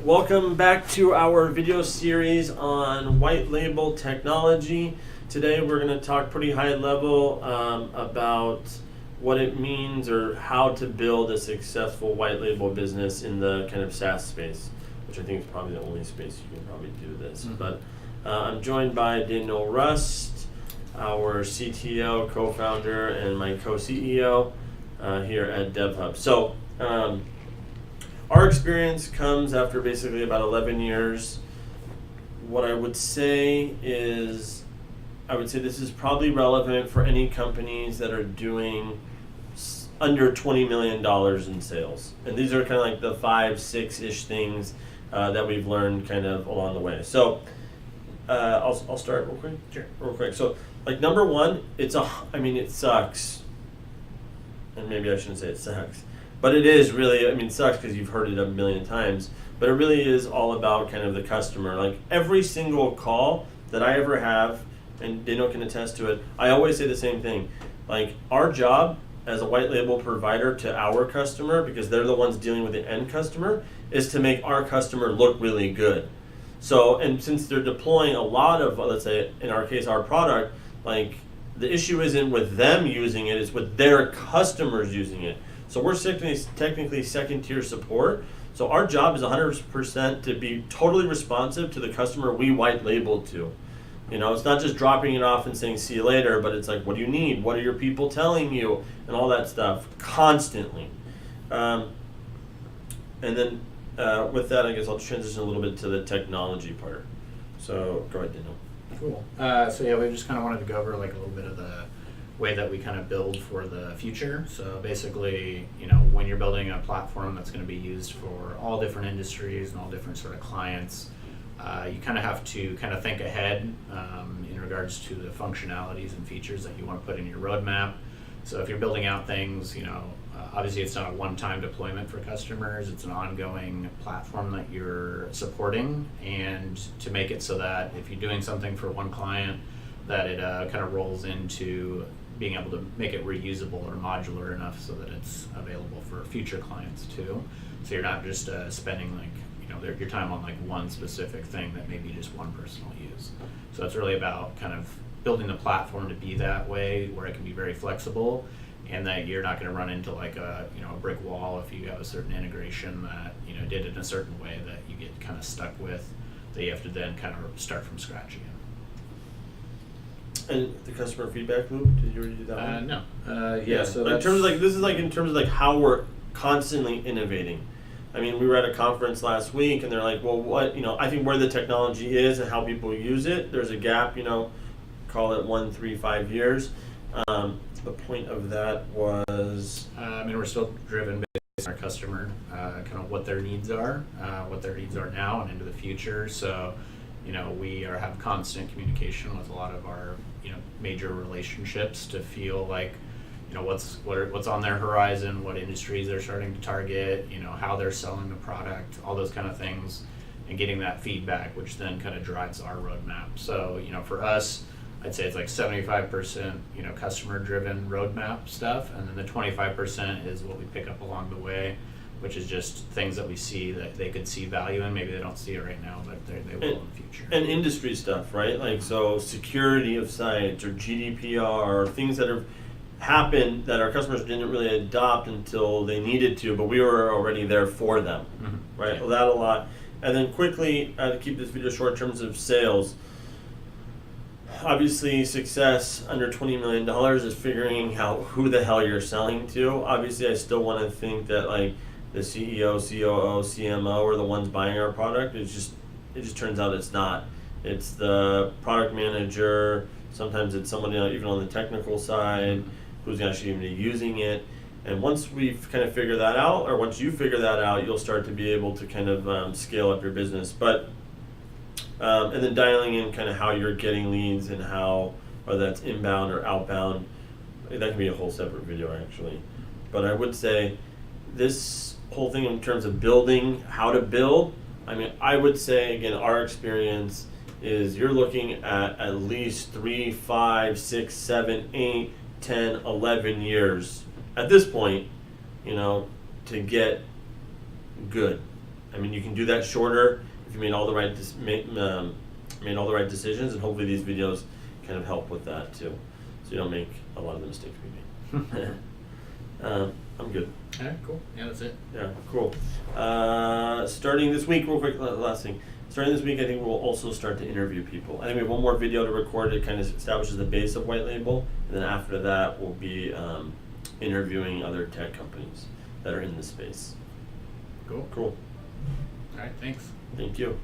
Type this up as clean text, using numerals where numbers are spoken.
welcome back to our video series on white label technology. Today we're going to talk pretty high level about what it means or how to build a successful white label business in the kind of SaaS space, which I think is probably the only space you can probably do this. Mm-hmm. But I'm joined by Daniel Rust, our CTO, co-founder, and my co-CEO here at DevHub. So our experience comes after basically about 11 years. What I would say is, this is probably relevant for any companies that are doing under $20 million in sales. And these are kind of like the 5-6-ish things that we've learned kind of along the way. So I'll start real quick. Sure. Real quick. So like number one, it sucks. And maybe I shouldn't say it sucks. But it is really, it sucks because you've heard it a million times, but it really is all about kind of the customer. Like every single call that I ever have, and Daniel can attest to it, I always say the same thing. Like our job as a white label provider to our customer, because they're the ones dealing with the end customer, is to make our customer look really good. So, and since they're deploying a lot of, let's say, in our case, our product, like the issue isn't with them using it, it's with their customers using it. So we're technically second-tier support. So our job is 100% to be totally responsive to the customer we white labeled to. You know, it's not just dropping it off and saying, see you later, but it's like, what do you need? What are your people telling you? And all that stuff constantly. And then with that, I guess I'll transition a little bit to the technology part. So go ahead, Daniel. Cool. We just kind of wanted to go over like a little bit of the way that we kind of build for the future. So basically, when you're building a platform that's going to be used for all different industries and all different sort of clients, you kind of have to kind of think ahead in regards to the functionalities and features that you want to put in your roadmap. So if you're building out things, obviously it's not a one-time deployment for customers, it's an ongoing platform that you're supporting, and to make it so that if you're doing something for one client, that it kind of rolls into being able to make it reusable or modular enough so that it's available for future clients too. So you're not just spending your time on like one specific thing that maybe just one person will use. So it's really about kind of building the platform to be that way, where it can be very flexible, and that you're not going to run into like a brick wall if you have a certain integration that did it in a certain way that you get kind of stuck with, that you have to then kind of start from scratch again. And the customer feedback loop, did you already do that one? No. So in terms of how we're constantly innovating. We were at a conference last week and they're like, well, what, I think where the technology is and how people use it, there's a gap, call it 1, 3, 5 years. The point of that was... we're still driven based on our customer, kind of what their needs are now and into the future. So, we have constant communication with a lot of our, major relationships to feel like, what's on their horizon, what industries they're starting to target, how they're selling the product, all those kind of things, and getting that feedback, which then kind of drives our roadmap. So, for us, I'd say it's like 75%, customer-driven roadmap stuff, and then the 25% is what we pick up along the way, which is just things that we see that they could see value in. Maybe they don't see it right now, but they will in the future. And industry stuff, right? Like, so security of sites or GDPR or things that have happened that our customers didn't really adopt until they needed to, but we were already there for them, right? Yeah. Well, that a lot. And then quickly, to keep this video short, in terms of sales, obviously success under $20 million is figuring out who the hell you're selling to. Obviously, I still want to think that like the CEO, COO, CMO are the ones buying our product. It just turns out it's not. It's the product manager. Sometimes it's somebody even on the technical side who's actually even using it. And once we've kind of figured that out, or once you figure that out, you'll start to be able to kind of scale up your business. But and then dialing in kind of how you're getting leads and how, whether that's inbound or outbound, that can be a whole separate video actually. But I would say this whole thing in terms of building, how to build, I would say, again, our experience is you're looking at least 3, 5, 6, 7, 8, 10, 11 years at this point, to get good. I mean, you can do that shorter if you made all the right made all the right decisions, and hopefully these videos kind of help with that too, so you don't make a lot of the mistakes we made. I'm good. All right, cool. Yeah, that's it. Yeah, cool. Starting this week, real quick, last thing. Starting this week, I think we'll also start to interview people. I think we have one more video to record that kind of establishes the base of White Label, and then after that, we'll be interviewing other tech companies that are in the space. Cool. Cool. All right, thanks. Thank you.